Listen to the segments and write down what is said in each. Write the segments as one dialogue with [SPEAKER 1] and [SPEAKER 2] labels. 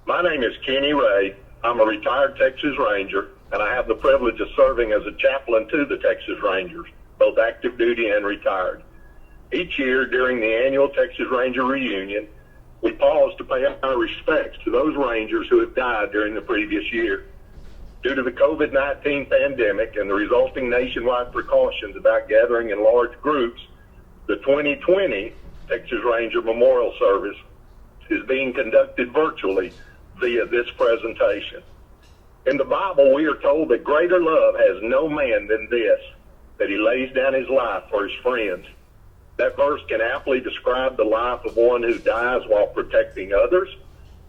[SPEAKER 1] My name is Kenny Ray. I'm a retired Texas Ranger, and I have the privilege of serving as a chaplain to the Texas Rangers, both active duty and retired. Each year during the annual Texas Ranger reunion, we pause to pay our respects to those Rangers who have died during the previous year. Due to the COVID-19 pandemic and the resulting nationwide precautions about gathering in large groups, the 2020 Texas Ranger Memorial Service is being conducted virtually via this presentation. In the Bible, we are told that greater love has no man than this, that he lays down his life for his friends. That verse can aptly describe the life of one who dies while protecting others,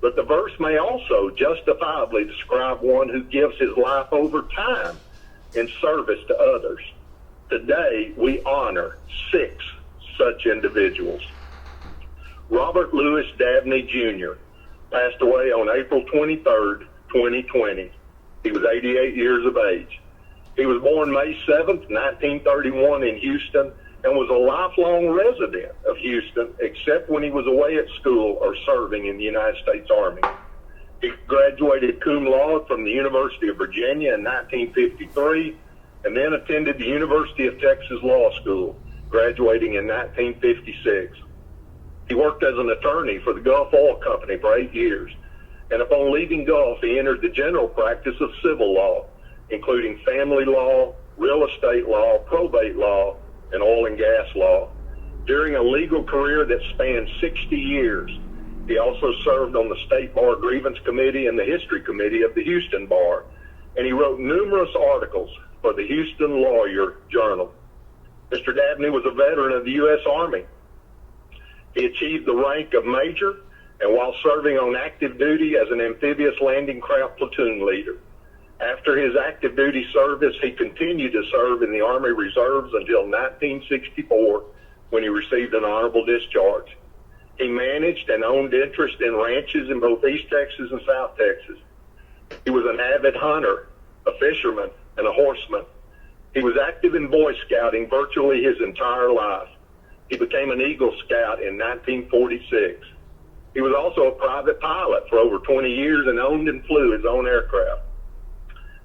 [SPEAKER 1] but the verse may also justifiably describe one who gives his life over time in service to others. Today, we honor 6 such individuals. Robert Louis Dabney Jr. passed away on April 23rd, 2020. He was 88 years of age. He was born May 7th, 1931 in Houston and was a lifelong resident of Houston, except when he was away at school or serving in the United States Army. He graduated cum laude from the University of Virginia in 1953 and then attended the University of Texas Law School, graduating in 1956. He worked as an attorney for the Gulf Oil Company for 8 years, and upon leaving Gulf, he entered the general practice of civil law, including family law, real estate law, probate law, and oil and gas law. During a legal career that spanned 60 years, he also served on the State Bar Grievance Committee and the History Committee of the Houston Bar, and he wrote numerous articles for the Houston Lawyer Journal. Mr. Dabney was a veteran of the U.S. Army. He achieved the rank of major, and while serving on active duty as an amphibious landing craft platoon leader. After his active duty service, he continued to serve in the Army Reserves until 1964, when he received an honorable discharge. He managed and owned interest in ranches in both East Texas and South Texas. He was an avid hunter, a fisherman, and a horseman. He was active in Boy Scouting virtually his entire life. He became an Eagle Scout in 1946. He was also a private pilot for over 20 years and owned and flew his own aircraft.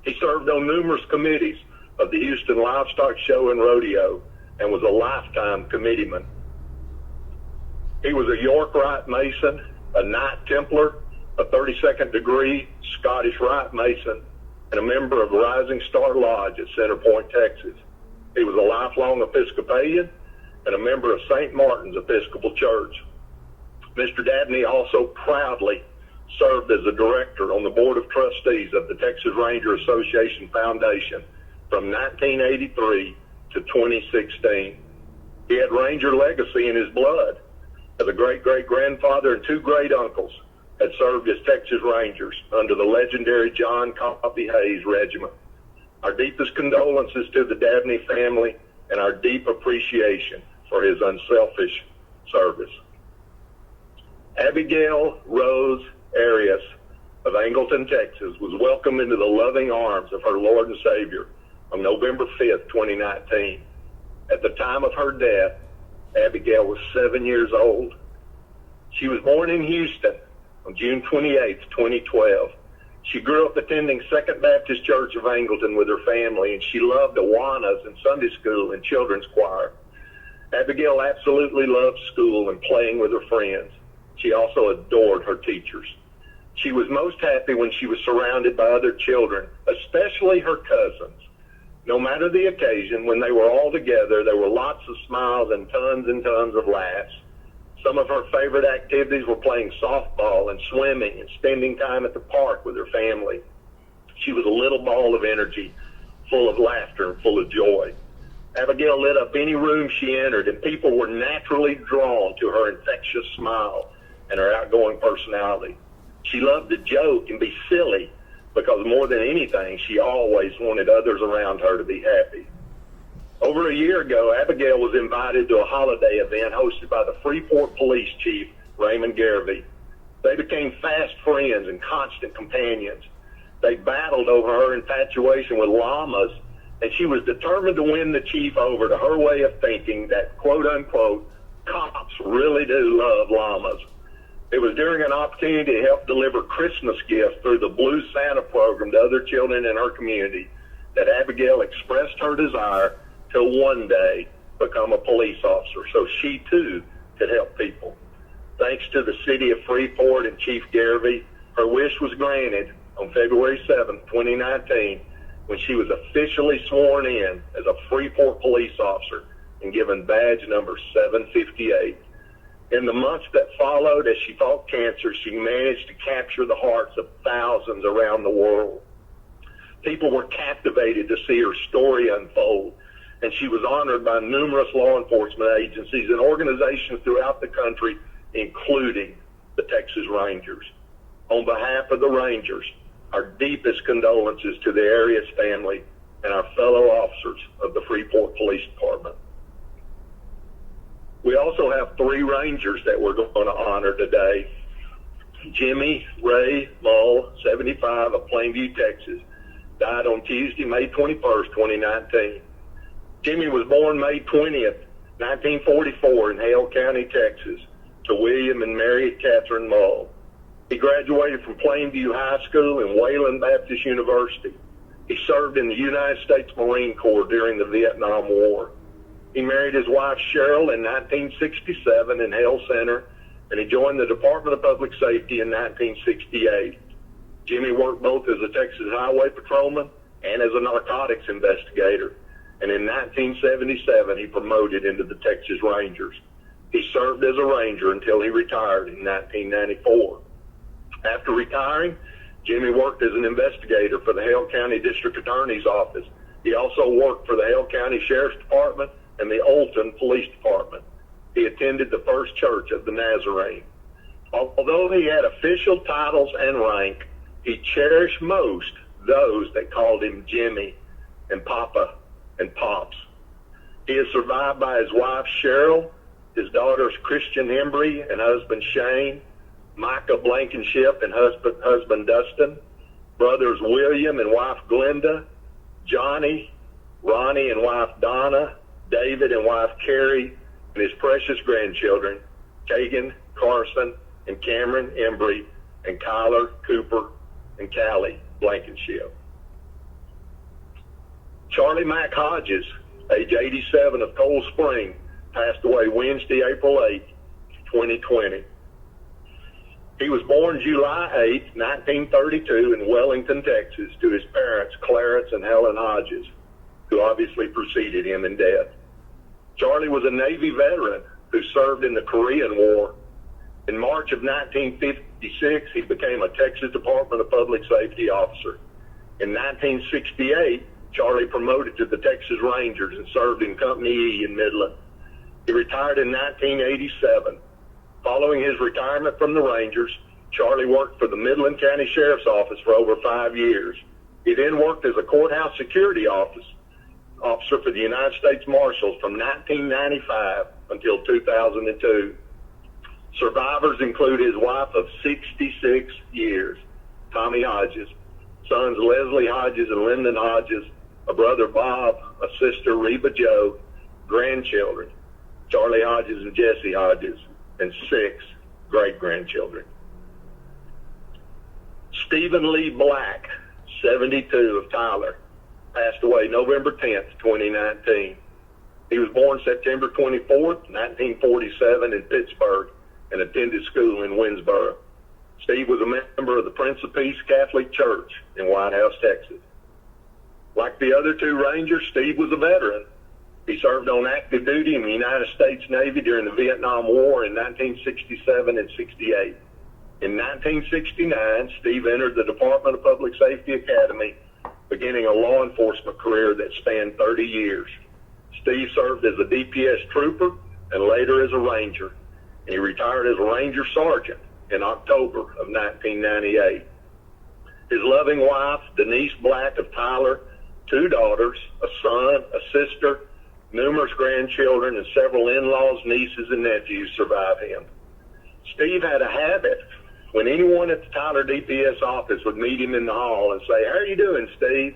[SPEAKER 1] He served on numerous committees of the Houston Livestock Show and Rodeo and was a lifetime committeeman. He was a York Rite Mason, a Knight Templar, a 32nd degree Scottish Rite Mason, and a member of Rising Star Lodge at Center Point, Texas. He was a lifelong Episcopalian and a member of St. Martin's Episcopal Church. Mr. Dabney also proudly served as a director on the Board of Trustees of the Texas Ranger Association Foundation from 1983 to 2016. He had Ranger legacy in his blood, as a great-great-grandfather and 2 great-uncles had served as Texas Rangers under the legendary John Coffee Hayes Regiment. Our deepest condolences to the Dabney family and our deep appreciation for his unselfish service. Abigail Rose Aries of Angleton, Texas, was welcomed into the loving arms of her Lord and Savior on November 5th, 2019. At the time of her death, Abigail was 7 years old. She was born in Houston on June 28th, 2012. She grew up attending Second Baptist Church of Angleton with her family, and she loved Awanas and Sunday school and children's choir. Abigail absolutely loved school and playing with her friends. She also adored her teachers. She was most happy when she was surrounded by other children, especially her cousins. No matter the occasion, when they were all together, there were lots of smiles and tons of laughs. Some of her favorite activities were playing softball and swimming and spending time at the park with her family. She was a little ball of energy, full of laughter and full of joy. Abigail lit up any room she entered, and people were naturally drawn to her infectious smile and her outgoing personality. She loved to joke and be silly because more than anything, she always wanted others around her to be happy. Over a year ago, Abigail was invited to a holiday event hosted by the Freeport Police Chief, Raymond Garvey. They became fast friends and constant companions. They battled over her infatuation with llamas, and she was determined to win the chief over to her way of thinking that, quote unquote, cops really do love llamas. It was during an opportunity to help deliver Christmas gifts through the Blue Santa program to other children in her community that Abigail expressed her desire to one day become a police officer so she too could help people. Thanks to the city of Freeport and Chief Garvey, her wish was granted on February 7, 2019, when she was officially sworn in as a Freeport police officer and given badge number 758. In the months that followed, as she fought cancer, she managed to capture the hearts of thousands around the world. People were captivated to see her story unfold, and she was honored by numerous law enforcement agencies and organizations throughout the country, including the Texas Rangers. On behalf of the Rangers, our deepest condolences to the Aries family and our fellow officers of the Freeport Police Department. We also have 3 Rangers that we're going to honor today. Jimmy Ray Mull, 75, of Plainview, Texas, died on Tuesday, May 21st, 2019. Jimmy was born May 20th, 1944 in Hale County, Texas, to William and Mary Catherine Mull. He graduated from Plainview High School and Wayland Baptist University. He served in the United States Marine Corps during the Vietnam War. He married his wife Cheryl in 1967 in Hale Center, and he joined the Department of Public Safety in 1968. Jimmy worked both as a Texas Highway Patrolman and as a narcotics investigator, and in 1977 he promoted into the Texas Rangers. He served as a Ranger until he retired in 1994. After retiring, Jimmy worked as an investigator for the Hale County District Attorney's Office. He also worked for the Hale County Sheriff's Department and the Olton Police Department. He attended the First Church of the Nazarene. Although he had official titles and rank, he cherished most those that called him Jimmy and Papa and Pops. He is survived by his wife Cheryl, his daughters Christian Embry and husband Shane, Micah Blankenship and husband Dustin, brothers William and wife Glenda, Johnny, Ronnie and wife Donna, David and wife Carrie, and his precious grandchildren, Kagan, Carson, and Cameron Embry, and Kyler, Cooper, and Callie Blankenship. Charlie Mack Hodges, age 87, of Cold Spring, passed away Wednesday, April 8, 2020. He was born July 8, 1932 in Wellington, Texas, to his parents, Clarence and Helen Hodges, who obviously preceded him in death. Charlie was a Navy veteran who served in the Korean War. In March of 1956, he became a Texas Department of Public Safety officer. In 1968, Charlie promoted to the Texas Rangers and served in Company E in Midland. He retired in 1987. Following his retirement from the Rangers, Charlie worked for the Midland County Sheriff's Office for over 5 years. He then worked as a courthouse security officer for the United States Marshals from 1995 until 2002. Survivors include his wife of 66 years, Tommy Hodges, sons Leslie Hodges and Lyndon Hodges, a brother Bob, a sister Reba Jo, grandchildren, Charlie Hodges and Jesse Hodges, and 6 great-grandchildren. Stephen Lee Black, 72, of Tyler, passed away November 10th, 2019. He was born September 24th, 1947 in Pittsburgh and attended school in Winsboro. Steve was a member of the Prince of Peace Catholic Church in White House, Texas. Like the other 2 Rangers, Steve was a veteran. He served on active duty in the United States Navy during the Vietnam War in 1967 and 68. In 1969, Steve entered the Department of Public Safety Academy, beginning a law enforcement career that spanned 30 years. Steve served as a DPS trooper and later as a Ranger, and he retired as a Ranger Sergeant in October of 1998. His loving wife, Denise Black of Tyler, 2 daughters, a son, a sister, numerous grandchildren, and several in-laws, nieces, and nephews survive him. Steve had a habit. When anyone at the Tyler DPS office would meet him in the hall and say, "How are you doing, Steve?"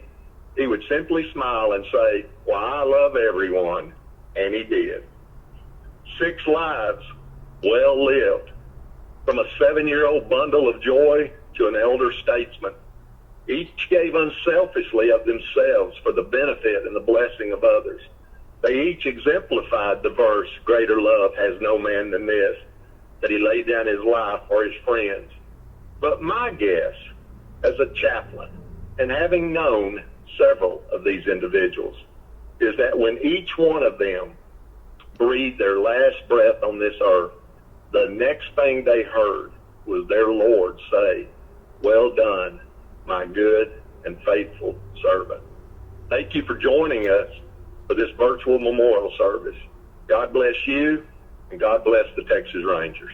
[SPEAKER 1] he would simply smile and say, "Well, I love everyone." And he did. 6 lives well lived. From a 7-year-old bundle of joy to an elder statesman, each gave unselfishly of themselves for the benefit and the blessing of others. They each exemplified the verse, greater love has no man than this, that he laid down his life for his friends. But my guess, as a chaplain, and having known several of these individuals, is that when each one of them breathed their last breath on this earth, the next thing they heard was their Lord say, well done, my good and faithful servant. Thank you for joining us for this virtual memorial service. God bless you, and God bless the Texas Rangers.